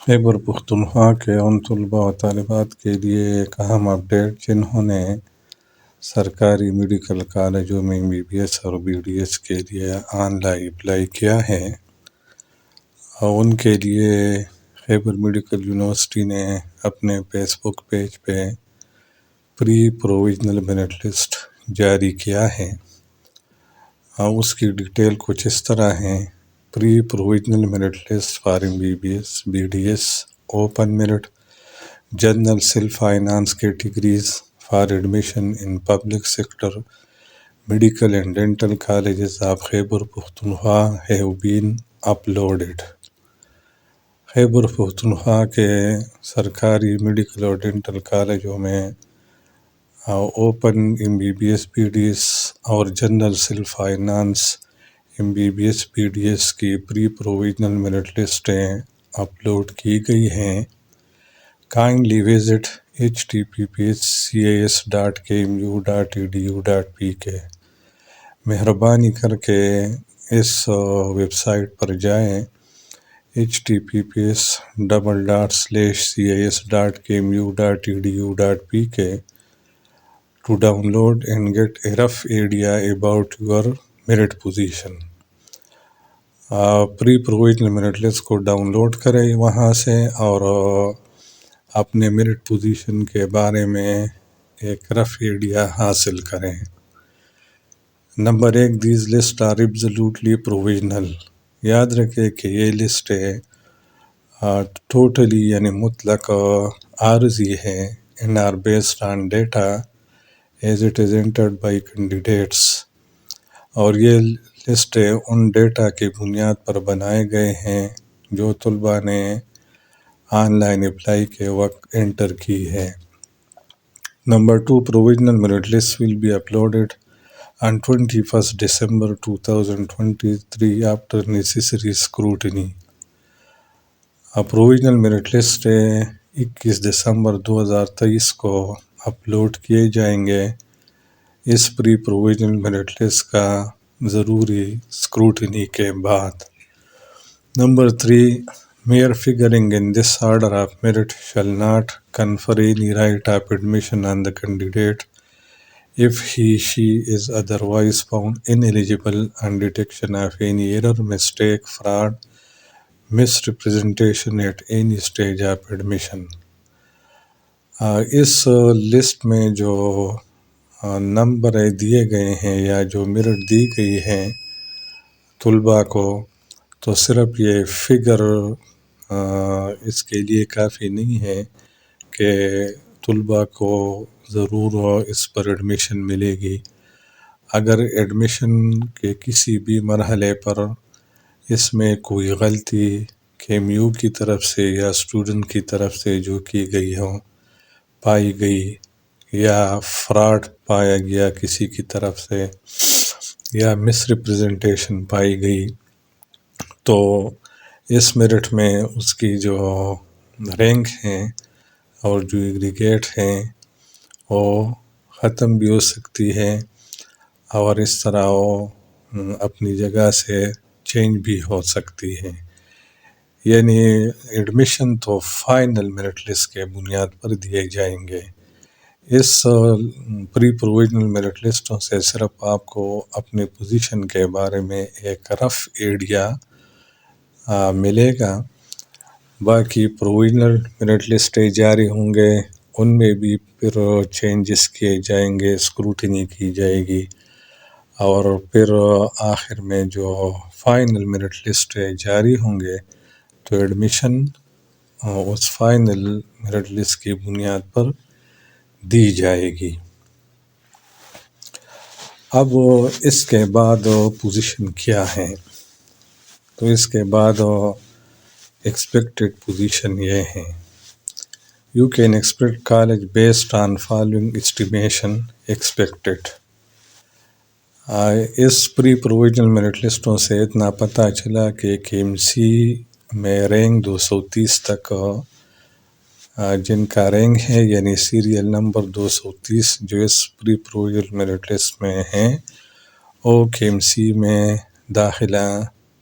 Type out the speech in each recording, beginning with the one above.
خیبر پختونخوا کے ان طلباء و طالبات کے لیے ایک اہم اپڈیٹ جنہوں نے سرکاری میڈیکل کالجوں میں MBBS اور BDS کے لیے آن لائن اپلائی کیا ہے، اور ان کے لیے خیبر میڈیکل یونیورسٹی نے اپنے فیس بک پیج پہ پری پروویژنل میرٹ لسٹ جاری کیا ہے، اور اس کی ڈیٹیل کچھ اس طرح ہے۔ Pre-provisional merit list for MBBS, BDS, open merit, general self-finance categories for admission in public sector, medical and dental colleges of Khyber Pakhtunkhwa have been uploaded۔ Khyber Pakhtunkhwa کے سرکاری میڈیکل اور ڈینٹل کالجوں میں اوپن MBBS, BDS اور general self finance MBBS, BDS کی پری provisional merit لسٹیں upload کی گئی ہیں۔ کائنڈلی وزٹ https://cas.kmu.edu.pk مہربانی کر کے اس ویب سائٹ پر جائیں https://cas.kmu.edu.pk to download and get a rough idea about your merit position۔ Pre provisional merit list کو ڈاؤن لوڈ کریں وہاں سے، اور اپنے میرٹ پوزیشن کے بارے میں ایک رف ایڈیا حاصل کریں۔ Number 1، these list are absolutely provisional. یاد رکھیں کہ یہ لسٹ ٹوٹلی یعنی مطلق عارضی ہے، and are based on data as it is entered by candidates، اور یہ لسٹ ان ڈیٹا کی بنیاد پر بنائے گئے ہیں جو طلباء نے آن لائن اپلائی کے وقت انٹر کی ہے۔ Number 2، provisional merit list will be uploaded on 21st December 2023 after necessary scrutiny۔ Provisional merit list 21 دسمبر 2023 کو اپلوڈ کیے جائیں گے، اس پری پروویژنل میرٹ لسٹ کا ضروری اسکروٹنی کے بعد۔ Number 3، mere figuring in this order of merit shall not confer any right of admission on the candidate if he/she is otherwise found ineligible on detection of any error, mistake, fraud, misrepresentation at any stage of admission۔ اس list میں جو number دیے گئے ہیں یا جو merit دی گئی ہے طلباء کو، تو صرف یہ فگر اس کے لیے کافی نہیں ہے کہ طلباء کو ضرور اس پر ایڈمیشن ملے گی۔ اگر ایڈمیشن کے کسی بھی مرحلے پر اس میں کوئی غلطی KMU کی طرف سے یا اسٹوڈنٹ کی طرف سے جو کی گئی ہو پائی گئی، یا فراڈ پایا گیا کسی کی طرف سے، یا مس ریپریزنٹیشن پائی گئی، تو اس میرٹ میں اس کی جو رینک ہیں اور جو ایگریگیٹ ہیں وہ ختم بھی ہو سکتی ہے، اور اس طرح وہ اپنی جگہ سے چینج بھی ہو سکتی ہے۔ یعنی ایڈمیشن تو فائنل میرٹ لسٹ کے بنیاد پر دیے جائیں گے۔ اس پری پروویژنل میرٹ لسٹوں سے صرف آپ کو اپنے پوزیشن کے بارے میں ایک رف ایڈیا ملے گا۔ باقی پروویژنل میرٹ لسٹیں جاری ہوں گے، ان میں بھی پھر چینجز کیے جائیں گے، اسکروٹنی کی جائے گی، اور پھر آخر میں جو فائنل میرٹ لسٹ جاری ہوں گے تو ایڈمیشن اس فائنل میرٹ لسٹ کی بنیاد پر دی جائے گی۔ اب اس کے بعد پوزیشن کیا ہے؟ تو اس کے بعد ایکسپیکٹڈ پوزیشن یہ ہے: you can expect college based on following estimation expected. اس پری پروویژنل میرٹ لسٹوں سے اتنا پتہ چلا کہ KMC میں رینک 230 تک جن کا رینک ہے، یعنی سیریل نمبر 230 جو اس پری پروویژنل میرٹ لسٹ میں ہیں، وہ KMC میں داخلہ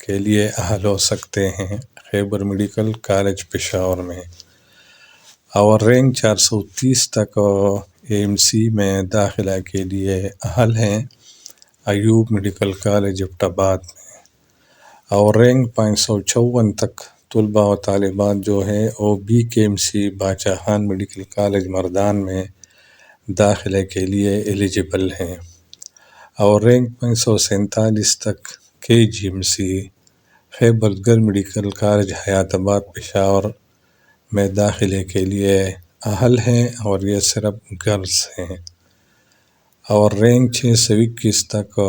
کے لیے اہل ہو سکتے ہیں، خیبر میڈیکل کالج پشاور میں، اور رینک 430 تک AMC میں داخلہ کے لیے اہل ہیں ایوب میڈیکل کالج ایبٹ آباد میں، اور رینک 554 تک طلباء و طالبات جو ہے وہ BKMC باچا خان میڈیکل کالج مردان میں داخلے کے لیے ایلیجیبل ہیں، اور رینک 547 تک KGMC خیبر گر میڈیکل کالج حیات آباد پشاور میں داخلے کے لیے اہل ہیں، اور یہ صرف گرلز ہیں، اور رینک 621 تک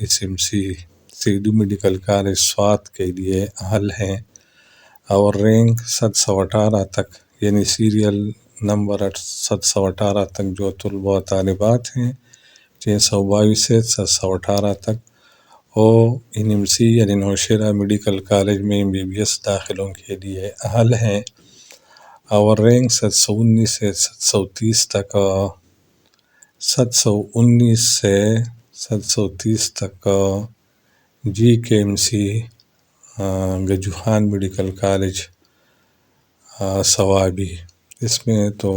SMC سیدو میڈیکل کالج سوات کے لیے اہل ہیں، اور رینک 718 تک یعنی سیریل نمبر 718 تک جو طلباء و طالبات ہیں 622 سے 718 تک وہ NMC یعنی نوشیرہ میڈیکل کالج میں MBBS داخلوں کے لیے اہل ہیں، اور رینک 719 سے 730 تک 719 سے 730 تک GKMC گجوخان میڈیکل کالج صوابی، اس میں تو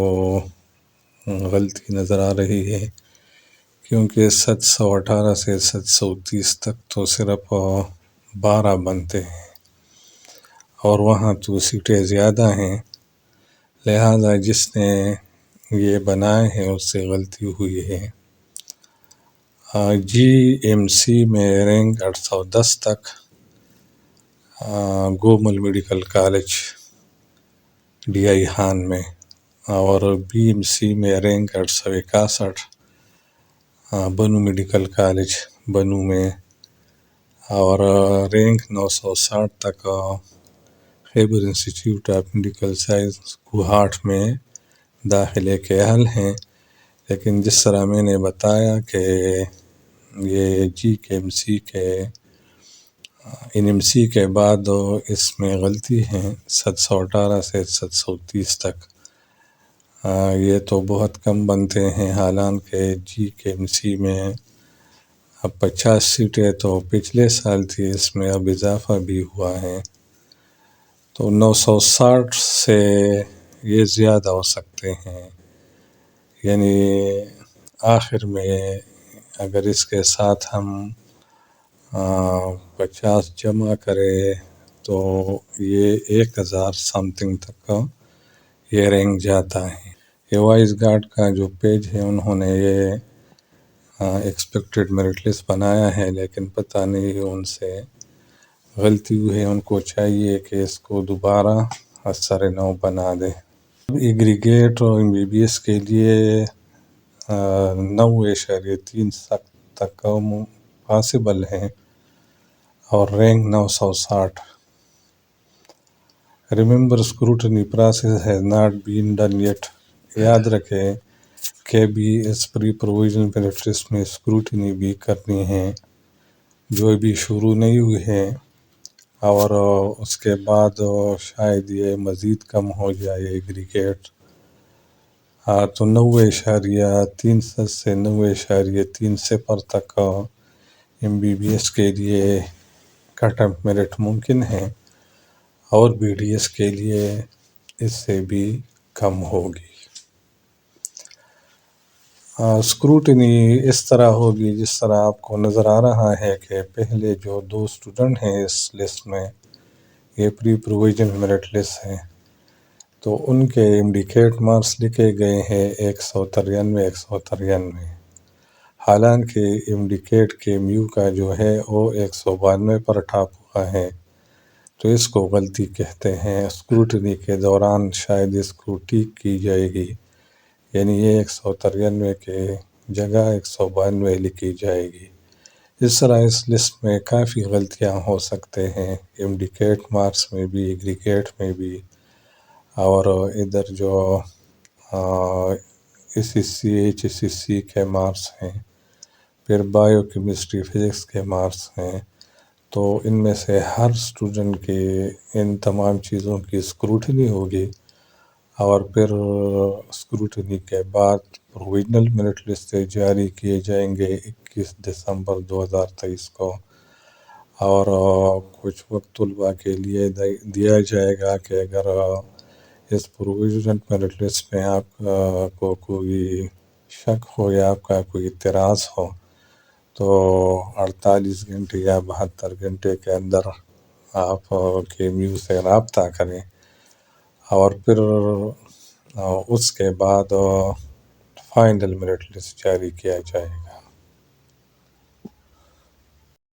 غلطی نظر آ رہی ہے کیونکہ 718 سے 730 تک تو صرف 12 بنتے ہیں اور وہاں تو سیٹیں زیادہ ہیں، لہذا جس نے یہ بنائے ہیں اس سے غلطی ہوئی ہے۔ GMC میں رینک 810 تک Gomal medical college DI Khan میں، اور BMC میں رینک 861 بنو میڈیکل کالج بنو میں، اور رینک 960 تک خیبر انسٹیٹیوٹ آف میڈیکل سائنس گوہاٹ میں داخلے کے اہل ہیں، لیکن جس طرح میں نے بتایا کہ یہ GKMC کے NMC کے بعد اس میں غلطی ہے 718 سے 730 تک، یہ تو بہت کم بنتے ہیں، حالانکہ GKMC میں اب 50 سیٹیں تو پچھلے سال تھی، اس میں اب اضافہ بھی ہوا ہے، تو 960 سے یہ زیادہ ہو سکتے ہیں، یعنی آخر میں اگر اس کے ساتھ ہم 50 جمع کرے تو یہ 1000 سمتنگ تک یہ رینک جاتا ہے۔ یہ وائس گارڈ کا جو پیج ہے انہوں نے یہ ایکسپیکٹڈ میرٹ لسٹ بنایا ہے، لیکن پتہ نہیں ان سے غلطی ہوئی ہے، ان کو چاہیے کہ اس کو دوبارہ اثر نو بنا دے۔ ایگریگیٹ اور MBBS کے لیے 9.3 تک پاسبل ہیں، اور rank 960۔ Remember scrutiny process has not been done yet, یاد رکھیں کہ بھی اس پری پروویژن میرٹ لسٹ میں اسکروٹنی بھی کرنی ہے جو ابھی شروع نہیں ہوئی ہے، اور اس کے بعد شاید یہ مزید کم ہو جائے ایگریگیٹ، تو 9.3 سے 9.30 تک MBBS کے لیے کٹ آف میرٹ ممکن ہے، اور BDS کے لیے اس سے بھی کم ہوگی۔ اسکروٹنی اس طرح ہوگی جس طرح آپ کو نظر آ رہا ہے کہ پہلے جو 2 اسٹوڈنٹ ہیں اس لسٹ میں، یہ پری پروویژن میرٹ لسٹ ہے، تو ان کے انڈیکیٹ مارکس لکھے گئے ہیں 193 حالانکہ انڈیکیٹ کے میو کا جو ہے وہ 192 پر ٹاپ ہوا ہے، تو اس کو غلطی کہتے ہیں۔ اسکروٹنی کے دوران شاید اس کو ٹھیک کی جائے گی، یعنی یہ 193 کے جگہ 192 لکھی جائے گی۔ اس طرح اس لسٹ میں کافی غلطیاں ہو سکتے ہیں، انڈیکیٹ مارکس میں بھی، ایگریگیٹ میں بھی، اور ادھر جو SSC HSC کے مارکس ہیں، پھر بایو کیمسٹری فزکس کے مارکس ہیں، تو ان میں سے ہر اسٹوڈنٹ کے ان تمام چیزوں کی اسکروٹنی ہوگی، اور پھر اسکروٹنی کے بعد پروویژنل میرٹ لسٹ جاری کیے جائیں گے 21 دسمبر 2023 کو، اور کچھ وقت طلباء کے لیے دیا جائے گا کہ اگر اس پروویژنل میرٹ لسٹ میں آپ کو کوئی شک ہو یا آپ کا کوئی اعتراض ہو تو 48 گھنٹے یا 72 گھنٹے کے اندر آپ کے میو سے رابطہ کریں، اور پھر اس کے بعد فائنل میرٹ لسٹ جاری کیا جائے گا۔